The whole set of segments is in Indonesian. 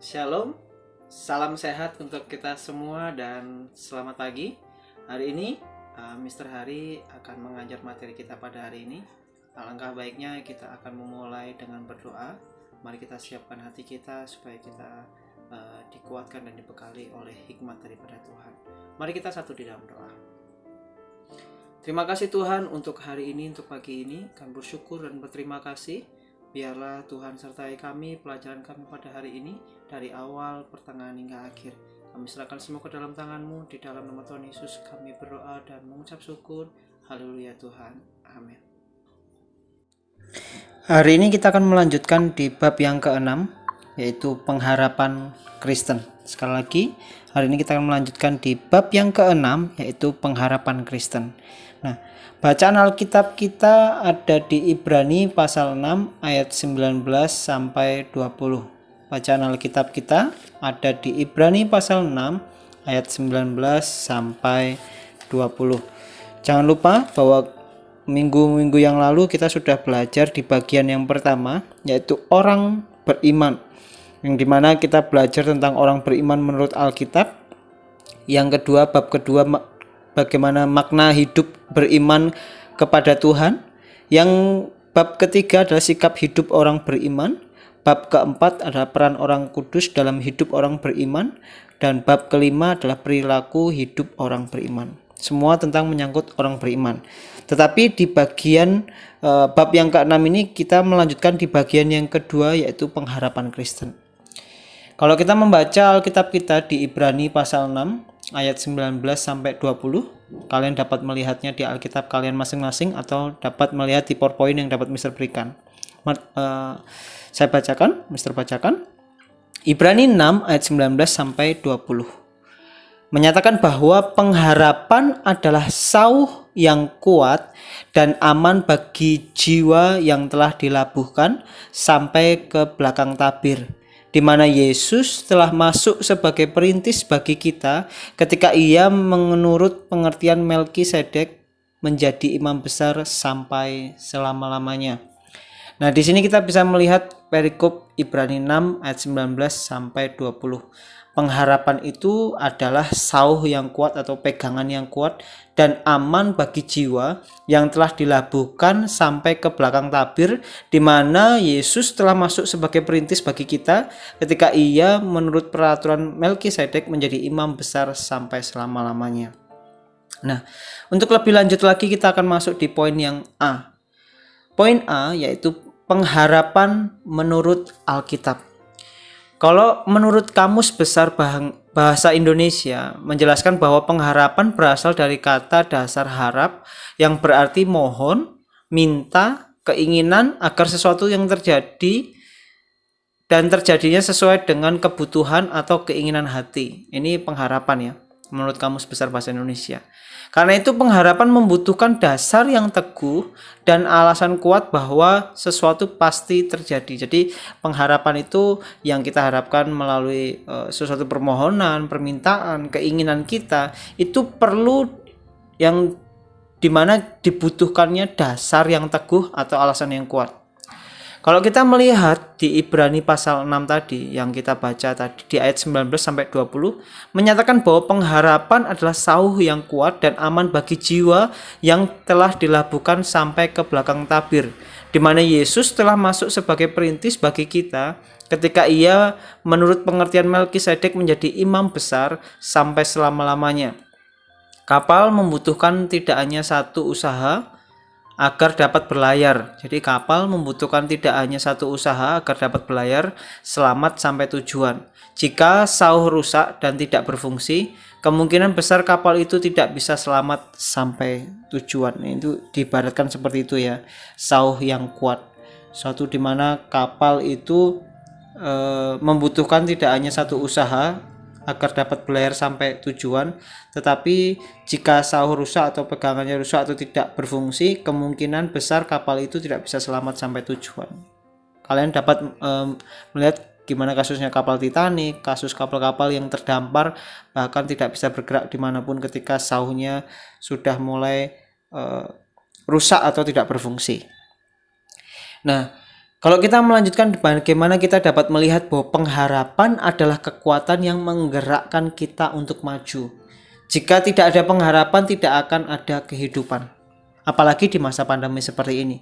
Shalom, salam sehat untuk kita semua dan selamat pagi. Hari ini Mr. Hari akan mengajar materi kita pada hari ini. Alangkah baiknya kita akan memulai dengan berdoa. Mari kita siapkan hati kita supaya kita dikuatkan dan dibekali oleh hikmat daripada Tuhan. Mari kita satu di dalam doa. Terima kasih Tuhan untuk hari ini, untuk pagi ini. Kami bersyukur dan berterima kasih. Biarlah Tuhan sertai kami, pelajaran kami pada hari ini, dari awal, pertengahan hingga akhir. Kami serahkan semua ke dalam tangan-Mu, di dalam nama Tuhan Yesus kami berdoa dan mengucap syukur. Haleluya Tuhan, amin. Hari ini kita akan melanjutkan di bab yang ke-6, yaitu pengharapan Kristen. Sekali lagi, hari ini kita akan melanjutkan di bab yang ke-6, yaitu pengharapan Kristen. Nah, bacaan Alkitab kita ada di Ibrani pasal 6 ayat 19 sampai 20. Bacaan Alkitab kita ada di Ibrani pasal 6 ayat 19 sampai 20. Jangan lupa bahwa minggu-minggu yang lalu kita sudah belajar di bagian yang pertama, yaitu orang beriman, yang dimana kita belajar tentang orang beriman menurut Alkitab. Yang kedua, bab kedua, bagaimana makna hidup beriman kepada Tuhan. Yang bab ketiga adalah sikap hidup orang beriman. Bab keempat adalah peran orang kudus dalam hidup orang beriman. Dan bab kelima adalah perilaku hidup orang beriman. Semua tentang menyangkut orang beriman. Tetapi di bagian bab yang ke-6 ini kita melanjutkan di bagian yang kedua, yaitu pengharapan Kristen. Kalau kita membaca Alkitab kita di Ibrani pasal 6 ayat 19 sampai 20, kalian dapat melihatnya di Alkitab kalian masing-masing atau dapat melihat di PowerPoint yang dapat Mr. berikan. Saya bacakan, Mr. bacakan. Ibrani 6 ayat 19 sampai 20. Menyatakan bahwa pengharapan adalah sauh yang kuat dan aman bagi jiwa yang telah dilabuhkan sampai ke belakang tabir, di mana Yesus telah masuk sebagai perintis bagi kita ketika ia menurut pengertian Melkisedek menjadi imam besar sampai selama-lamanya. Nah, di sini kita bisa melihat perikop Ibrani 6 ayat 19 sampai 20. Pengharapan itu adalah sauh yang kuat atau pegangan yang kuat dan aman bagi jiwa yang telah dilabuhkan sampai ke belakang tabir, di mana Yesus telah masuk sebagai perintis bagi kita ketika ia menurut peraturan Melkisedek menjadi imam besar sampai selama-lamanya. Nah, untuk lebih lanjut lagi kita akan masuk di poin yang A. Poin A yaitu pengharapan menurut Alkitab. Kalau menurut Kamus Besar Bahasa Indonesia menjelaskan bahwa pengharapan berasal dari kata dasar harap yang berarti mohon, minta, keinginan agar sesuatu yang terjadi dan terjadinya sesuai dengan kebutuhan atau keinginan hati. Ini pengharapan ya, menurut Kamus Besar Bahasa Indonesia. Karena itu pengharapan membutuhkan dasar yang teguh dan alasan kuat bahwa sesuatu pasti terjadi. Jadi pengharapan itu yang kita harapkan melalui sesuatu permohonan, permintaan, keinginan kita, itu perlu yang dimana dibutuhkannya dasar yang teguh atau alasan yang kuat. Kalau kita melihat di Ibrani pasal 6 tadi yang kita baca tadi di ayat 19 sampai 20 menyatakan bahwa pengharapan adalah sauh yang kuat dan aman bagi jiwa yang telah dilabuhkan sampai ke belakang tabir, di mana Yesus telah masuk sebagai perintis bagi kita ketika ia menurut pengertian Melkisedek menjadi imam besar sampai selama-lamanya. Kapal membutuhkan tidak hanya satu usaha agar dapat berlayar. Jadi kapal membutuhkan tidak hanya satu usaha agar dapat berlayar selamat sampai tujuan. Jika sauh rusak dan tidak berfungsi, kemungkinan besar kapal itu tidak bisa selamat sampai tujuan. Itu diibaratkan seperti itu ya, sauh yang kuat. Suatu di mana kapal itu membutuhkan tidak hanya satu usaha agar dapat berlayar sampai tujuan, tetapi jika sauh rusak atau pegangannya rusak atau tidak berfungsi, kemungkinan besar kapal itu tidak bisa selamat sampai tujuan. Kalian dapat melihat gimana kasusnya kapal Titanic, kasus kapal-kapal yang terdampar bahkan tidak bisa bergerak dimanapun ketika sauhnya sudah mulai rusak atau tidak berfungsi. Nah, Kalau kita melanjutkan bagaimana kita dapat melihat bahwa pengharapan adalah kekuatan yang menggerakkan kita untuk maju. Jika tidak ada pengharapan, tidak akan ada kehidupan. Apalagi di masa pandemi seperti ini.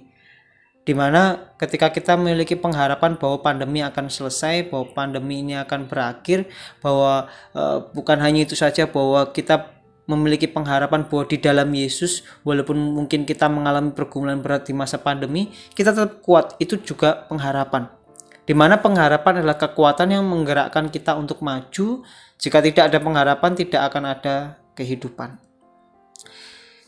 Di mana ketika kita memiliki pengharapan bahwa pandemi akan selesai, bahwa pandemi ini akan berakhir, bahwa bukan hanya itu saja, bahwa kita memiliki pengharapan bahwa di dalam Yesus, walaupun mungkin kita mengalami pergumulan berat di masa pandemi, kita tetap kuat. Itu juga pengharapan. Di mana pengharapan adalah kekuatan yang menggerakkan kita untuk maju. Jika tidak ada pengharapan, tidak akan ada kehidupan.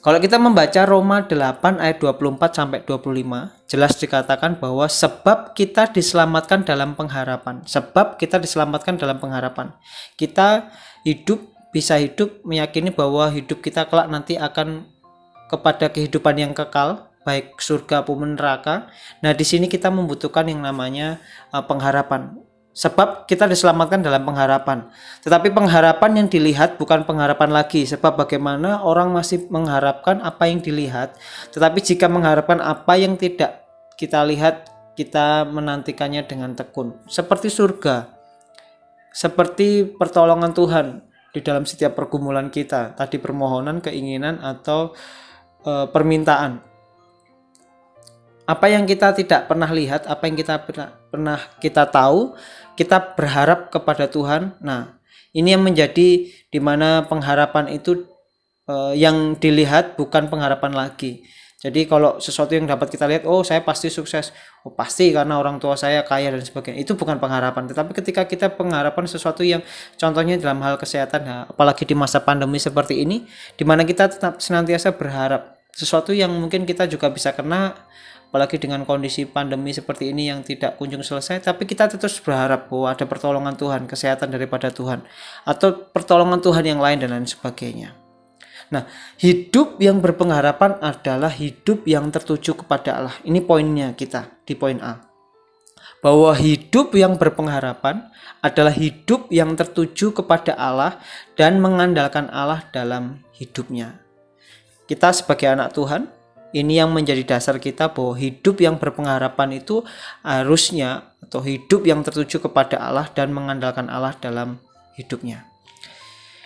Kalau kita membaca Roma 8 ayat 24 sampai 25, jelas dikatakan bahwa sebab kita diselamatkan dalam pengharapan. Sebab kita diselamatkan dalam pengharapan. Kita bisa hidup meyakini bahwa hidup kita kelak nanti akan kepada kehidupan yang kekal, baik surga maupun neraka. Nah, di sini kita membutuhkan yang namanya pengharapan. Sebab kita diselamatkan dalam pengharapan. Tetapi pengharapan yang dilihat bukan pengharapan lagi. Sebab bagaimana orang masih mengharapkan apa yang dilihat. Tetapi jika mengharapkan apa yang tidak kita lihat, kita menantikannya dengan tekun. Seperti surga. Seperti pertolongan Tuhan di dalam setiap pergumulan kita. Tadi permohonan, keinginan, atau permintaan. Apa yang kita tidak pernah lihat, apa yang kita tahu, kita berharap kepada Tuhan. Nah, ini yang menjadi di mana pengharapan itu yang dilihat bukan pengharapan lagi. Jadi kalau sesuatu yang dapat kita lihat, oh saya pasti sukses, oh pasti karena orang tua saya kaya dan sebagainya, itu bukan pengharapan. Tetapi ketika kita pengharapan sesuatu yang contohnya dalam hal kesehatan, nah, apalagi di masa pandemi seperti ini, di mana kita tetap senantiasa berharap sesuatu yang mungkin kita juga bisa kena, apalagi dengan kondisi pandemi seperti ini yang tidak kunjung selesai, tapi kita terus berharap bahwa ada pertolongan Tuhan, kesehatan daripada Tuhan, atau pertolongan Tuhan yang lain dan lain sebagainya. Nah, hidup yang berpengharapan adalah hidup yang tertuju kepada Allah. Ini poinnya kita di poin A. Bahwa hidup yang berpengharapan adalah hidup yang tertuju kepada Allah dan mengandalkan Allah dalam hidupnya. Kita sebagai anak Tuhan, ini yang menjadi dasar kita bahwa hidup yang berpengharapan itu harusnya, atau hidup yang tertuju kepada Allah dan mengandalkan Allah dalam hidupnya.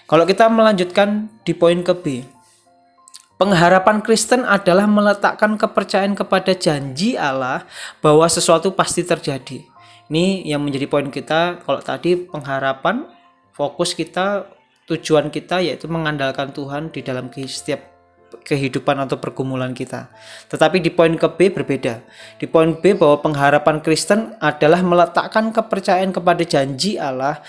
Kalau kita melanjutkan di poin ke B, pengharapan Kristen adalah meletakkan kepercayaan kepada janji Allah bahwa sesuatu pasti terjadi. Ini yang menjadi poin kita. Kalau tadi pengharapan, fokus kita, tujuan kita yaitu mengandalkan Tuhan di dalam setiap kehidupan atau pergumulan kita. Tetapi di poin ke B berbeda. Di poin B bahwa pengharapan Kristen adalah meletakkan kepercayaan kepada janji Allah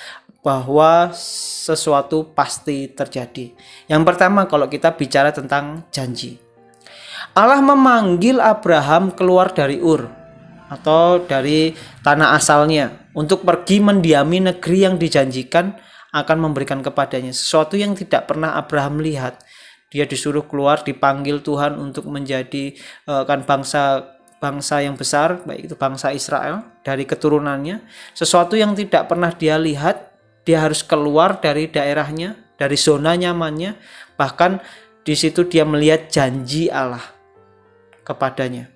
bahwa sesuatu pasti terjadi. Yang pertama, kalau kita bicara tentang janji, Allah memanggil Abraham keluar dari Ur atau dari tanah asalnya untuk pergi mendiami negeri yang dijanjikan akan memberikan kepadanya, sesuatu yang tidak pernah Abraham lihat. Dia disuruh keluar, dipanggil Tuhan untuk menjadi bangsa yang besar, baik itu bangsa Israel dari keturunannya, sesuatu yang tidak pernah dia lihat. Dia harus keluar dari daerahnya, dari zona nyamannya, bahkan di situ dia melihat janji Allah kepadanya.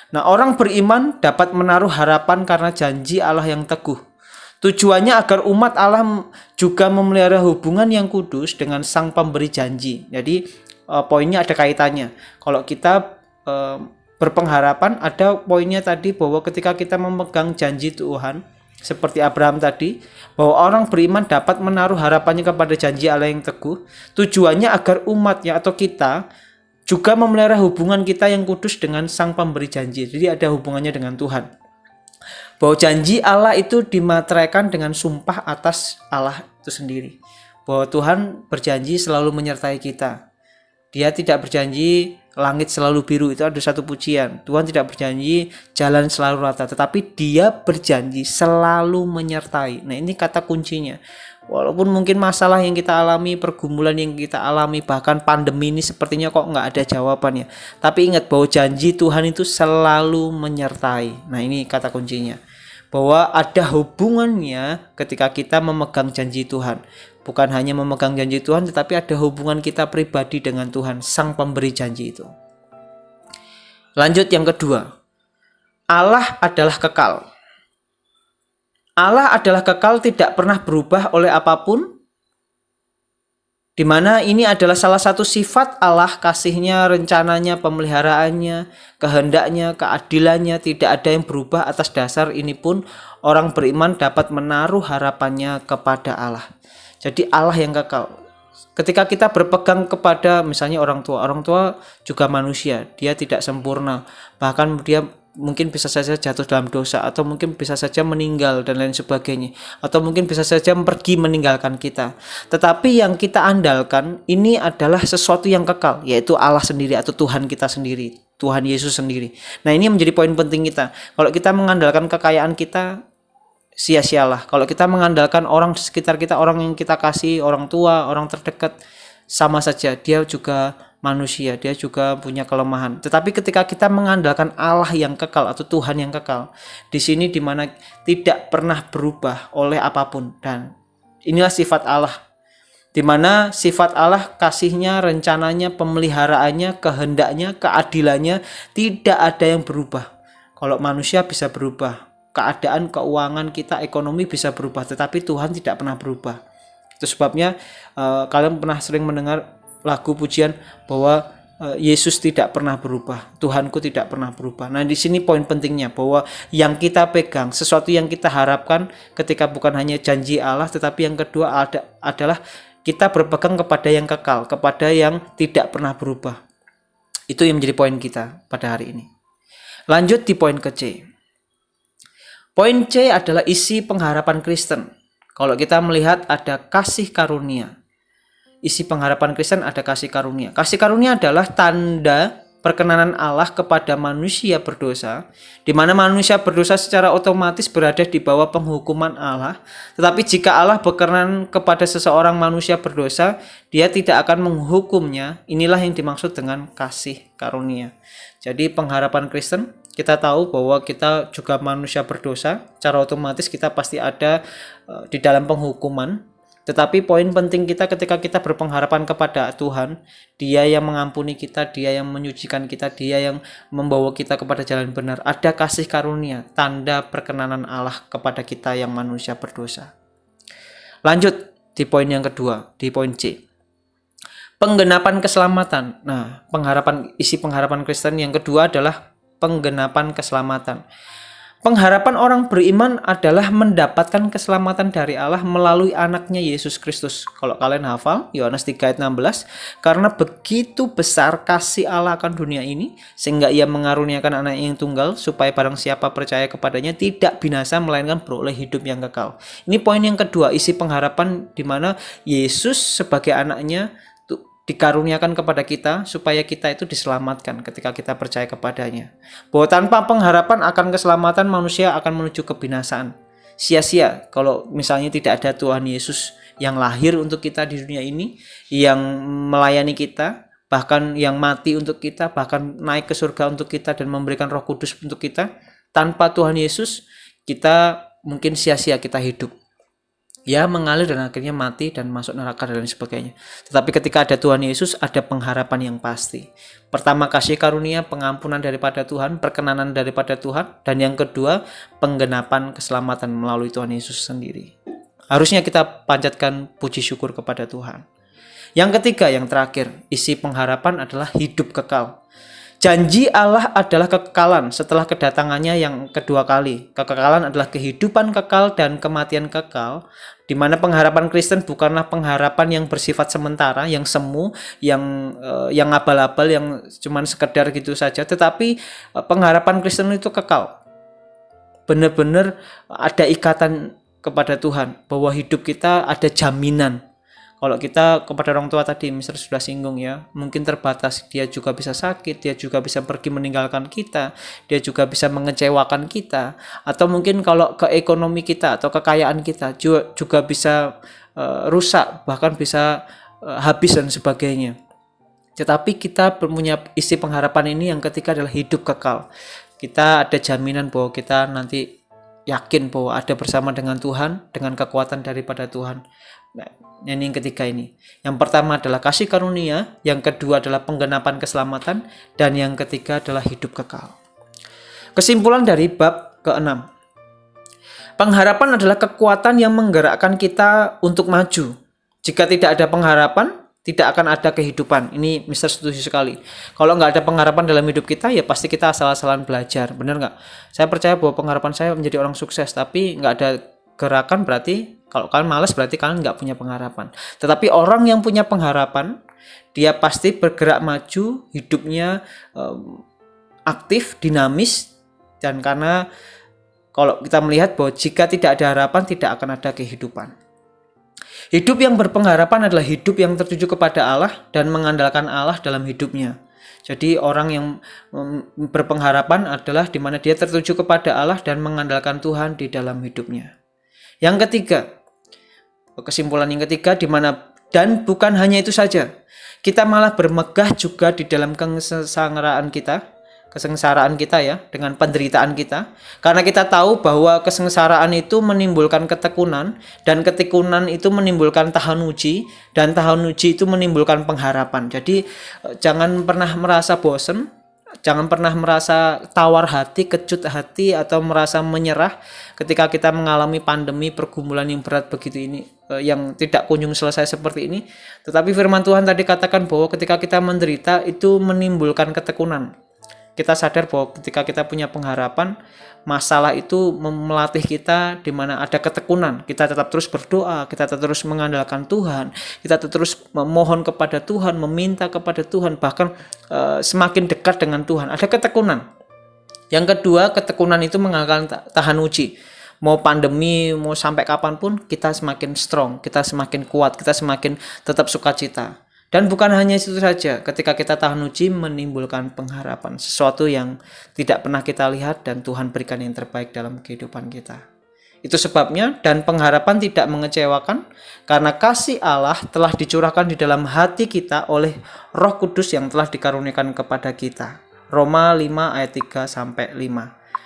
Nah, orang beriman dapat menaruh harapan karena janji Allah yang teguh. Tujuannya agar umat Allah juga memelihara hubungan yang kudus dengan Sang Pemberi janji. Jadi poinnya ada kaitannya. Kalau kita berpengharapan, ada poinnya tadi bahwa ketika kita memegang janji Tuhan, seperti Abraham tadi, bahwa orang beriman dapat menaruh harapannya kepada janji Allah yang teguh. Tujuannya agar umatnya atau kita juga memelihara hubungan kita yang kudus dengan Sang Pemberi janji. Jadi ada hubungannya dengan Tuhan. Bahwa janji Allah itu dimateraikan dengan sumpah atas Allah itu sendiri. Bahwa Tuhan berjanji selalu menyertai kita. Dia tidak berjanji langit selalu biru, itu ada satu pujian. Tuhan tidak berjanji jalan selalu rata, tetapi Dia berjanji selalu menyertai. Nah, ini kata kuncinya. Walaupun mungkin masalah yang kita alami, pergumulan yang kita alami, bahkan pandemi ini sepertinya kok nggak ada jawabannya, tapi ingat bahwa janji Tuhan itu selalu menyertai. Nah, ini kata kuncinya, bahwa ada hubungannya ketika kita memegang janji Tuhan. Bukan hanya memegang janji Tuhan, tetapi ada hubungan kita pribadi dengan Tuhan, Sang Pemberi janji itu. Lanjut yang kedua. Allah adalah kekal. Allah adalah kekal, tidak pernah berubah oleh apapun, di mana ini adalah salah satu sifat Allah, kasihnya, rencananya, pemeliharaannya, kehendaknya, keadilannya, tidak ada yang berubah. Atas dasar ini pun orang beriman dapat menaruh harapannya kepada Allah. Jadi Allah yang kekal. Ketika kita berpegang kepada misalnya orang tua juga manusia, dia tidak sempurna, bahkan dia mungkin bisa saja jatuh dalam dosa, atau mungkin bisa saja meninggal dan lain sebagainya, atau mungkin bisa saja pergi meninggalkan kita. Tetapi yang kita andalkan ini adalah sesuatu yang kekal, yaitu Allah sendiri atau Tuhan kita sendiri, Tuhan Yesus sendiri. Nah, ini menjadi poin penting kita. Kalau kita mengandalkan kekayaan kita, sia-sialah. Kalau kita mengandalkan orang di sekitar kita, orang yang kita kasih, orang tua, orang terdekat, sama saja, dia juga manusia, dia juga punya kelemahan. Tetapi ketika kita mengandalkan Allah yang kekal atau Tuhan yang kekal, di sini dimana tidak pernah berubah oleh apapun, dan inilah sifat Allah, dimana sifat Allah, kasihnya, rencananya, pemeliharaannya, kehendaknya, keadilannya tidak ada yang berubah. Kalau manusia bisa berubah, keadaan keuangan kita, ekonomi bisa berubah, tetapi Tuhan tidak pernah berubah. Itu sebabnya kalian pernah sering mendengar lagu pujian bahwa Yesus tidak pernah berubah, Tuhanku tidak pernah berubah. Nah, di sini poin pentingnya, bahwa yang kita pegang, sesuatu yang kita harapkan ketika bukan hanya janji Allah, tetapi yang kedua adalah kita berpegang kepada yang kekal, kepada yang tidak pernah berubah. Itu yang menjadi poin kita pada hari ini. Lanjut di poin ke C. Poin C adalah isi pengharapan Kristen. Kalau kita melihat ada kasih karunia. Isi pengharapan Kristen ada kasih karunia. Kasih karunia adalah tanda perkenanan Allah kepada manusia berdosa, di mana manusia berdosa secara otomatis berada di bawah penghukuman Allah. Tetapi jika Allah berkenan kepada seseorang manusia berdosa, dia tidak akan menghukumnya. Inilah yang dimaksud dengan kasih karunia. Jadi pengharapan Kristen, kita tahu bahwa kita juga manusia berdosa, secara otomatis kita pasti ada di dalam penghukuman. Tetapi poin penting kita ketika kita berpengharapan kepada Tuhan, Dia yang mengampuni kita, Dia yang menyucikan kita, Dia yang membawa kita kepada jalan benar. Ada kasih karunia, tanda perkenanan Allah kepada kita yang manusia berdosa. Lanjut di poin yang kedua, di poin C. Penggenapan keselamatan. Nah, isi pengharapan Kristen yang kedua adalah penggenapan keselamatan. Pengharapan orang beriman adalah mendapatkan keselamatan dari Allah melalui anaknya Yesus Kristus. Kalau kalian hafal, Yohanes 3 ayat 16, karena begitu besar kasih Allah akan dunia ini, sehingga ia mengaruniakan anaknya yang tunggal, supaya barang siapa percaya kepadanya tidak binasa, melainkan beroleh hidup yang kekal. Ini poin yang kedua, isi pengharapan di mana Yesus sebagai anaknya dikaruniakan kepada kita supaya kita itu diselamatkan ketika kita percaya kepadanya. Bahwa tanpa pengharapan akan keselamatan, manusia akan menuju kebinasaan. Sia-sia kalau misalnya tidak ada Tuhan Yesus yang lahir untuk kita di dunia ini, yang melayani kita, bahkan yang mati untuk kita, bahkan naik ke surga untuk kita dan memberikan Roh Kudus untuk kita. Tanpa Tuhan Yesus, kita mungkin sia-sia kita hidup. Ya, mengalir dan akhirnya mati dan masuk neraka dan lain sebagainya. Tetapi ketika ada Tuhan Yesus, ada pengharapan yang pasti. Pertama, kasih karunia, pengampunan daripada Tuhan, perkenanan daripada Tuhan, dan yang kedua, penggenapan keselamatan melalui Tuhan Yesus sendiri. Harusnya kita panjatkan puji syukur kepada Tuhan. Yang ketiga, yang terakhir, isi pengharapan adalah hidup kekal. Janji Allah adalah kekekalan setelah kedatangannya yang kedua kali. Kekekalan adalah kehidupan kekal dan kematian kekal, di mana pengharapan Kristen bukanlah pengharapan yang bersifat sementara, yang semu, yang abal-abal, yang cuman sekedar gitu saja. Tetapi pengharapan Kristen itu kekal. Benar-benar ada ikatan kepada Tuhan, bahwa hidup kita ada jaminan. Kalau kita kepada orang tua tadi, Mister sudah singgung ya, mungkin terbatas, dia juga bisa sakit, dia juga bisa pergi meninggalkan kita, dia juga bisa mengecewakan kita, atau mungkin kalau ke ekonomi kita atau kekayaan kita juga bisa rusak, bahkan bisa habis dan sebagainya. Tetapi kita punya isi pengharapan ini yang ketiga adalah hidup kekal. Kita ada jaminan bahwa kita nanti yakin bahwa ada bersama dengan Tuhan, dengan kekuatan daripada Tuhan. Nah, ini yang ketiga ini. Yang pertama adalah kasih karunia, yang kedua adalah penggenapan keselamatan, dan yang ketiga adalah hidup kekal. Kesimpulan dari bab ke-6. Pengharapan adalah kekuatan yang menggerakkan kita untuk maju. Jika tidak ada pengharapan, tidak akan ada kehidupan. Ini Mister setuju sekali. Kalau nggak ada pengharapan dalam hidup kita, ya pasti kita asal-asalan belajar. Bener nggak? Saya percaya bahwa pengharapan saya menjadi orang sukses, tapi nggak ada gerakan berarti, kalau kalian malas berarti kalian nggak punya pengharapan. Tetapi orang yang punya pengharapan, dia pasti bergerak maju, hidupnya aktif, dinamis, dan karena kalau kita melihat bahwa jika tidak ada harapan, tidak akan ada kehidupan. Hidup yang berpengharapan adalah hidup yang tertuju kepada Allah dan mengandalkan Allah dalam hidupnya. Jadi orang yang berpengharapan adalah di mana dia tertuju kepada Allah dan mengandalkan Tuhan di dalam hidupnya. Yang ketiga, kesimpulan yang ketiga, di mana dan bukan hanya itu saja, kita malah bermegah juga di dalam kesengsaraan kita ya, dengan penderitaan kita, karena kita tahu bahwa kesengsaraan itu menimbulkan ketekunan, dan ketekunan itu menimbulkan tahan uji, dan tahan uji itu menimbulkan pengharapan. Jadi jangan pernah merasa bosan, jangan pernah merasa tawar hati, kecut hati, atau merasa menyerah ketika kita mengalami pandemi, pergumulan yang berat begitu ini, yang tidak kunjung selesai seperti ini. Tetapi firman Tuhan tadi katakan bahwa ketika kita menderita itu menimbulkan ketekunan. Kita sadar bahwa ketika kita punya pengharapan, masalah itu melatih kita di mana ada ketekunan. Kita tetap terus berdoa, kita tetap terus mengandalkan Tuhan, kita tetap terus memohon kepada Tuhan, meminta kepada Tuhan, bahkan semakin dekat dengan Tuhan. Ada ketekunan. Yang kedua, ketekunan itu mengalahkan tahan uji. Mau pandemi, mau sampai kapanpun, kita semakin strong, kita semakin kuat, kita semakin tetap sukacita. Dan bukan hanya itu saja, ketika kita tahan uji menimbulkan pengharapan, sesuatu yang tidak pernah kita lihat dan Tuhan berikan yang terbaik dalam kehidupan kita. Itu sebabnya, dan pengharapan tidak mengecewakan karena kasih Allah telah dicurahkan di dalam hati kita oleh Roh Kudus yang telah dikaruniakan kepada kita. Roma 5 ayat 3-5.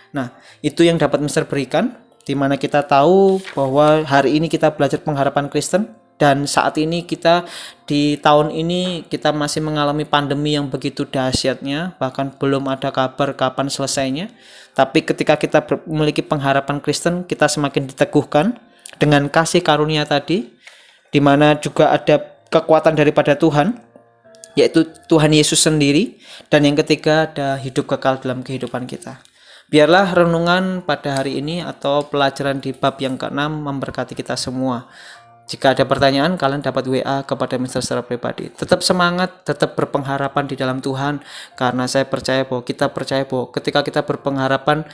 Nah, itu yang dapat Mister berikan, di mana kita tahu bahwa hari ini kita belajar pengharapan Kristen. Dan saat ini kita di tahun ini kita masih mengalami pandemi yang begitu dahsyatnya, bahkan belum ada kabar kapan selesainya. Tapi ketika kita memiliki pengharapan Kristen, kita semakin diteguhkan dengan kasih karunia tadi, di mana juga ada kekuatan daripada Tuhan, yaitu Tuhan Yesus sendiri. Dan yang ketiga ada hidup kekal dalam kehidupan kita. Biarlah renungan pada hari ini atau pelajaran di bab yang ke-6 memberkati kita semua. Jika ada pertanyaan, kalian dapat WA kepada Mister secara pribadi. Tetap semangat, tetap berpengharapan di dalam Tuhan, karena saya percaya bahwa ketika kita berpengharapan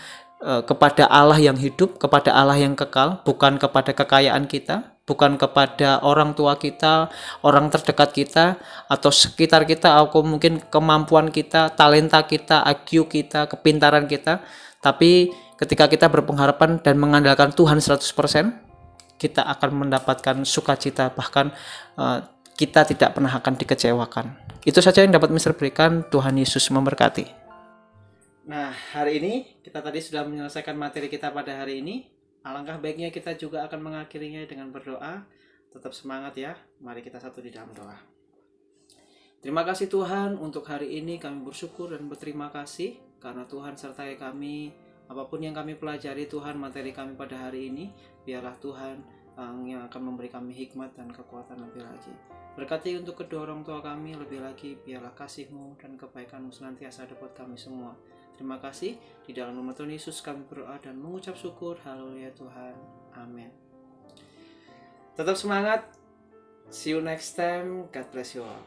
kepada Allah yang hidup, kepada Allah yang kekal, bukan kepada kekayaan kita, bukan kepada orang tua kita, orang terdekat kita, atau sekitar kita, atau mungkin kemampuan kita, talenta kita, IQ kita, kepintaran kita. Tapi ketika kita berpengharapan dan mengandalkan Tuhan 100%, kita akan mendapatkan sukacita, bahkan kita tidak pernah akan dikecewakan. Itu saja yang dapat Mister berikan. Tuhan Yesus memberkati. Nah, hari ini kita tadi sudah menyelesaikan materi kita pada hari ini. Alangkah baiknya kita juga akan mengakhirinya dengan berdoa. Tetap semangat ya. Mari kita satu di dalam doa. Terima kasih Tuhan untuk hari ini, kami bersyukur dan berterima kasih karena Tuhan sertai kami. Apapun yang kami pelajari Tuhan, materi kami pada hari ini, biarlah Tuhan yang akan memberi kami hikmat dan kekuatan lebih lagi. Berkati untuk kedua orang tua kami lebih lagi, biarlah kasih-Mu dan kebaikan-Mu senantiasa ada buat kami semua. Terima kasih, di dalam nama Tuhan Yesus kami berdoa dan mengucap syukur. Haleluya Tuhan, amin. Tetap semangat, see you next time, God bless you all.